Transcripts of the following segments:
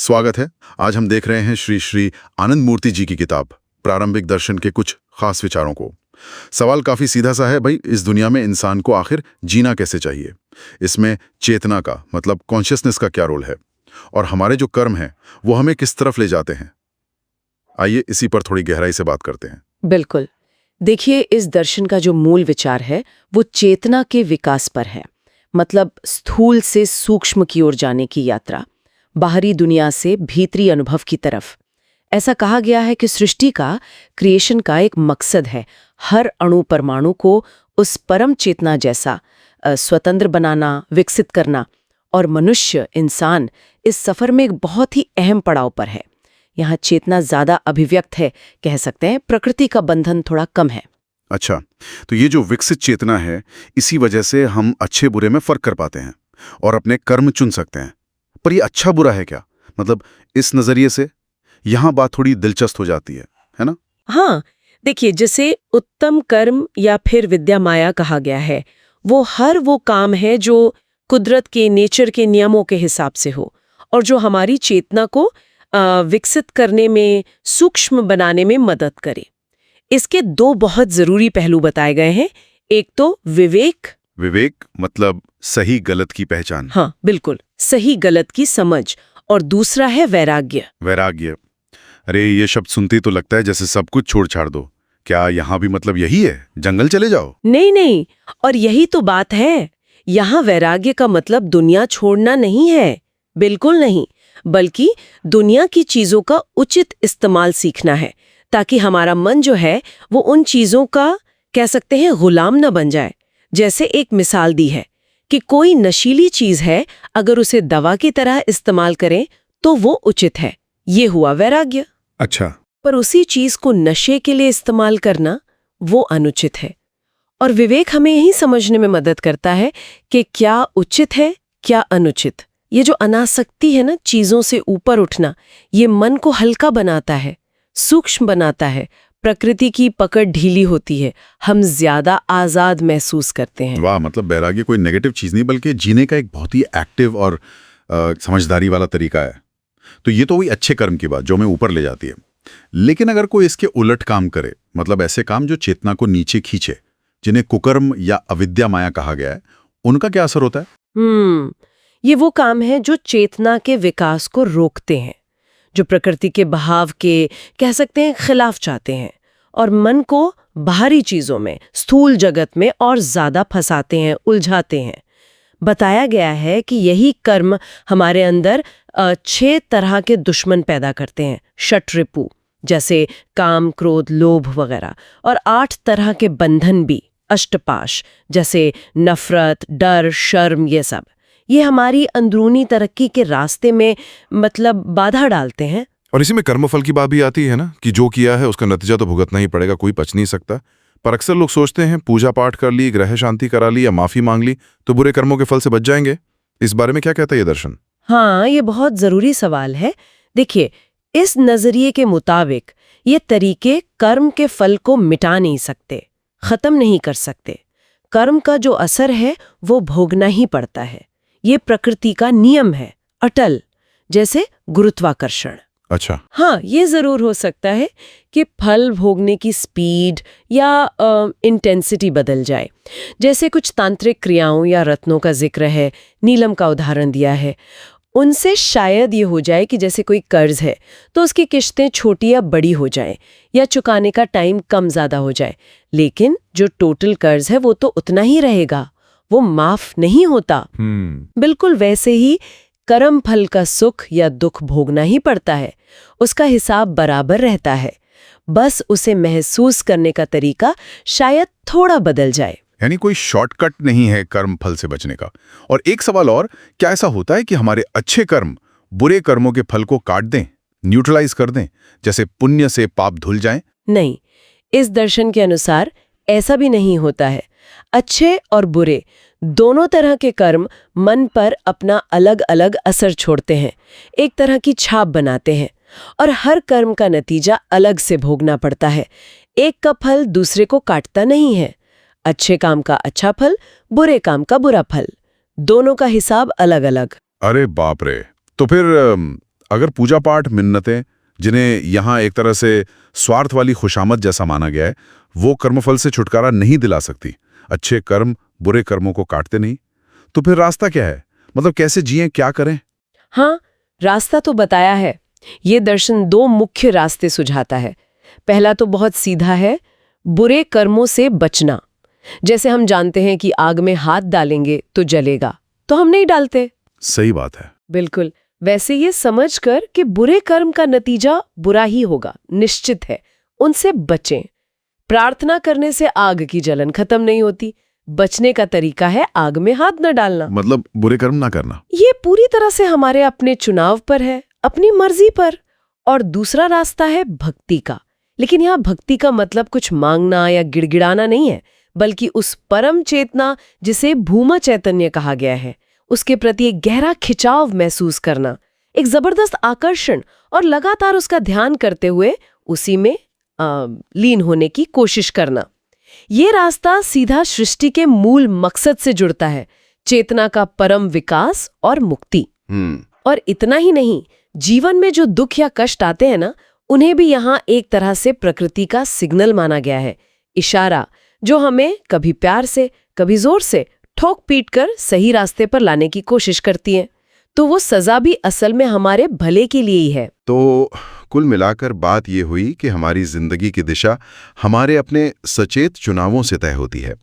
स्वागत है। आज हम देख रहे हैं श्री श्री आनंद मूर्ति जी की किताब प्रारंभिक दर्शन के कुछ खास विचारों को। सवाल काफी सीधा सा है भाई, इस दुनिया में इंसान को आखिर जीना कैसे चाहिए? इसमें चेतना का मतलब कॉन्शियसनेस का क्या रोल है, और हमारे जो कर्म हैं वो हमें किस तरफ ले जाते हैं? आइए इसी पर थोड़ी गहराई से बात करते हैं। बिल्कुल। देखिए, इस दर्शन का जो मूल विचार है वो चेतना के विकास पर है। मतलब स्थूल से सूक्ष्म की ओर जाने की यात्रा, बाहरी दुनिया से भीतरी अनुभव की तरफ। ऐसा कहा गया है कि सृष्टि का, क्रिएशन का एक मकसद है हर अणु परमाणु को उस परम चेतना जैसा स्वतंत्र बनाना, विकसित करना। और मनुष्य, इंसान इस सफर में एक बहुत ही अहम पड़ाव पर है। यहाँ चेतना ज्यादा अभिव्यक्त है, कह सकते हैं प्रकृति का बंधन थोड़ा कम है। अच्छा, तो ये जो विकसित चेतना है, इसी वजह से हम अच्छे बुरे में फर्क कर पाते हैं और अपने कर्म चुन सकते हैं। पर ये अच्छा बुरा है क्या? मतलब इस नजरिए से यहाँ बात थोड़ी दिलचस्प हो जाती है ना? हाँ, देखिए, जिसे उत्तम कर्म या फिर विद्या माया कहा गया है, वो हर वो काम है जो कुदरत के, नेचर के नियमों के हिसाब से हो और जो हमारी चेतना को विकसित करने में, सूक्ष्म बनाने में मदद करे। इसके दो बहुत जरूरी पहलू बताए गए हैं। एक तो विवेक मतलब सही गलत की पहचान। हाँ, बिल्कुल, सही गलत की समझ। और दूसरा है वैराग्य। अरे, ये शब्द सुनते तो लगता है जैसे सब कुछ छोड़ छाड़ दो। क्या यहाँ भी मतलब यही है, जंगल चले जाओ? नहीं, और यही तो बात है। यहाँ वैराग्य का मतलब दुनिया छोड़ना नहीं है, बिल्कुल नहीं, बल्कि दुनिया की चीजों का उचित इस्तेमाल सीखना है, ताकि हमारा मन जो है वो उन चीजों का, कह सकते हैं, गुलाम न बन जाए। जैसे एक मिसाल दी है कि कोई नशीली चीज है, अगर उसे दवा की तरह इस्तेमाल करें तो वो उचित है, ये हुआ वैराग्य। अच्छा। पर उसी चीज को नशे के लिए इस्तेमाल करना, वो अनुचित है। और विवेक हमें यही समझने में मदद करता है कि क्या उचित है, क्या अनुचित। ये जो अनासक्ति है ना, चीजों से ऊपर उठना, ये मन को हल्का बनाता है, सूक्ष्म बनाता है। प्रकृति की पकड़ ढीली होती है, हम ज्यादा आजाद महसूस करते हैं। वाह, मतलब वैराग्य कोई नेगेटिव चीज नहीं, बल्कि जीने का एक बहुत ही एक्टिव और समझदारी वाला तरीका है। तो ये तो हुई अच्छे कर्म की बात जो हमें ऊपर ले जाती है। लेकिन अगर कोई इसके उलट काम करे, मतलब ऐसे काम जो चेतना को नीचे खींचे, जिन्हें कुकर्म या अविद्या माया कहा गया है, उनका क्या असर होता है? ये वो काम है जो चेतना के विकास को रोकते हैं, जो प्रकृति के बहाव के, कह सकते हैं, खिलाफ जाते हैं और मन को बाहरी चीजों में, स्थूल जगत में और ज्यादा फंसाते हैं, उलझाते हैं। बताया गया है कि यही कर्म हमारे अंदर 6 तरह के दुश्मन पैदा करते हैं, षट्रिपु, जैसे काम, क्रोध, लोभ वगैरह, और 8 तरह के बंधन भी, अष्टपाश, जैसे नफरत, डर, शर्म, ये सब। ये हमारी अंदरूनी तरक्की के रास्ते में मतलब बाधा डालते हैं। और इसी में कर्मफल की बात भी आती है ना, कि जो किया है उसका नतीजा तो भुगतना ही पड़ेगा, कोई बच नहीं सकता। पर अक्सर लोग सोचते हैं पूजा पाठ कर ली, ग्रह शांति करा ली या माफी मांग ली तो बुरे कर्मों के फल से बच जाएंगे। इस बारे में क्या कहता है ये दर्शन? हाँ, ये बहुत जरूरी सवाल है। देखिए, इस नजरिए के मुताबिक ये तरीके कर्म के फल को मिटा नहीं सकते, खत्म नहीं कर सकते। कर्म का जो असर है वो भोगना ही पड़ता है। ये प्रकृति का नियम है, अटल, जैसे गुरुत्वाकर्षण। अच्छा। हाँ, ये जरूर हो सकता है कि फल भोगने की स्पीड या इंटेंसिटी बदल जाए। जैसे कुछ तांत्रिक क्रियाओं या रत्नों का जिक्र है, नीलम का उदाहरण दिया है। उनसे शायद ये हो जाए कि जैसे कोई कर्ज है तो उसकी किश्तें छोटी या बड़ी हो जाए, या चुकाने का टाइम कम ज्यादा हो जाए। लेकिन जो टोटल कर्ज है वो तो उतना ही रहेगा, वो माफ नहीं होता। बिल्कुल वैसे ही कर्म फल का सुख या दुख भोगना ही पड़ता है, उसका हिसाब बराबर रहता है, बस उसे महसूस करने का तरीका शायद थोड़ा बदल जाए। यानी कोई शॉर्टकट नहीं है कर्म फल से बचने का। और एक सवाल और, क्या ऐसा होता है कि हमारे अच्छे कर्म बुरे कर्मों के फल को काट दें, न्यूट्रलाइज कर दें, जैसे पुण्य से पाप धुल जाएं? नहीं, इस दर्शन के अनुसार ऐसा भी नहीं होता है। अच्छे और बुरे दोनों तरह के कर्म मन पर अपना अलग अलग असर छोड़ते हैं, एक तरह की छाप बनाते हैं, और हर कर्म का नतीजा अलग से भोगना पड़ता है। एक का फल दूसरे को काटता नहीं है। अच्छे काम का अच्छा फल, बुरे काम का बुरा फल, दोनों का हिसाब अलग अलग। अरे बाप रे! तो फिर अगर पूजा पाठ, मिन्नतें, जिन्हें यहाँ एक तरह से स्वार्थ वाली खुशामद जैसा माना गया है, वो कर्मफल से छुटकारा नहीं दिला सकती, अच्छे कर्म बुरे कर्मों को काटते नहीं, तो फिर रास्ता क्या है? मतलब कैसे जिएं, क्या करें? हाँ, रास्ता तो बताया है। ये दर्शन 2 मुख्य रास्ते सुझाता है। पहला तो बहुत सीधा है, बुरे कर्मों से बचना। जैसे हम जानते हैं कि आग में हाथ डालेंगे तो जलेगा, तो हम नहीं डालते। सही बात है। बिल्कुल। वैसे ये समझकर कि बुरे कर्म का नतीजा बुरा ही होगा, निश्चित है, उनसे बचें। प्रार्थना करने से आग की जलन खत्म नहीं होती। बचने का तरीका है आग में हाथ न डालना। मतलब बुरे कर्म ना करना। ये पूरी तरह से हमारे अपने चुनाव पर है, अपनी मर्जी पर। और दूसरा रास्ता है भक्ति का। लेकिन यहाँ भक्ति का मतलब कुछ मांगना या गिड़गिड़ाना नहीं है, बल्कि उस परम चेतना जिसे भूमा चैतन्य कहा गया है, उसके प्रति एक गहरा खिंचाव महसूस करना, एक जबरदस्त आकर्षण, और लगातार उसका ध्यान करते हुए उसी में लीन होने की कोशिश करना। ये रास्ता सीधा सृष्टि के मूल मकसद से जुड़ता है, चेतना का परम विकास और मुक्ति। और इतना ही नहीं, जीवन में जो दुख या कष्ट आते हैं ना, उन्हें भी यहाँ एक तरह से प्रकृति का सिग्नल माना गया है, इशारा, जो हमें कभी प्यार से, कभी जोर से ठोक पीट कर सही रास्ते पर लाने की कोशिश करती है। तो वो सजा भी असल में हमारे भले के लिए ही है। तो कुल मिलाकर बात ये हुई कि हमारी जिंदगी की दिशा हमारे अपने सचेत चुनावों से तय होती है।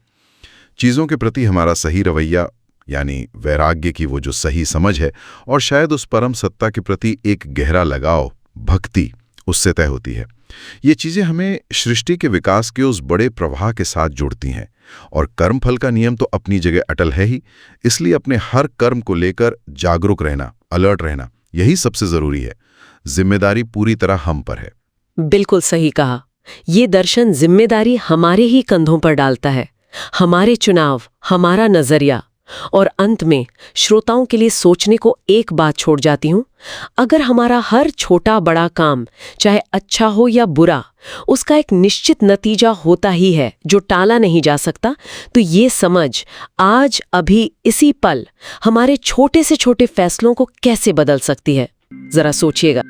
चीज़ों के प्रति हमारा सही रवैया, यानी वैराग्य की वो जो सही समझ है, और शायद उस परम सत्ता के प्रति एक गहरा लगाव, भक्ति, उससे तय होती है। ये चीज़ें हमें सृष्टि के विकास के उस बड़े प्रवाह के साथ जुड़ती हैं। और कर्मफल का नियम तो अपनी जगह अटल है ही, इसलिए अपने हर कर्म को लेकर जागरूक रहना, अलर्ट रहना, यही सबसे जरूरी है। जिम्मेदारी पूरी तरह हम पर है। बिल्कुल सही कहा। ये दर्शन जिम्मेदारी हमारे ही कंधों पर डालता है, हमारे चुनाव, हमारा नजरिया। और अंत में श्रोताओं के लिए सोचने को एक बात छोड़ जाती हूँ, अगर हमारा हर छोटा बड़ा काम, चाहे अच्छा हो या बुरा, उसका एक निश्चित नतीजा होता ही है जो टाला नहीं जा सकता, तो ये समझ आज अभी इसी पल हमारे छोटे से छोटे फैसलों को कैसे बदल सकती है। जरा सोचिएगा।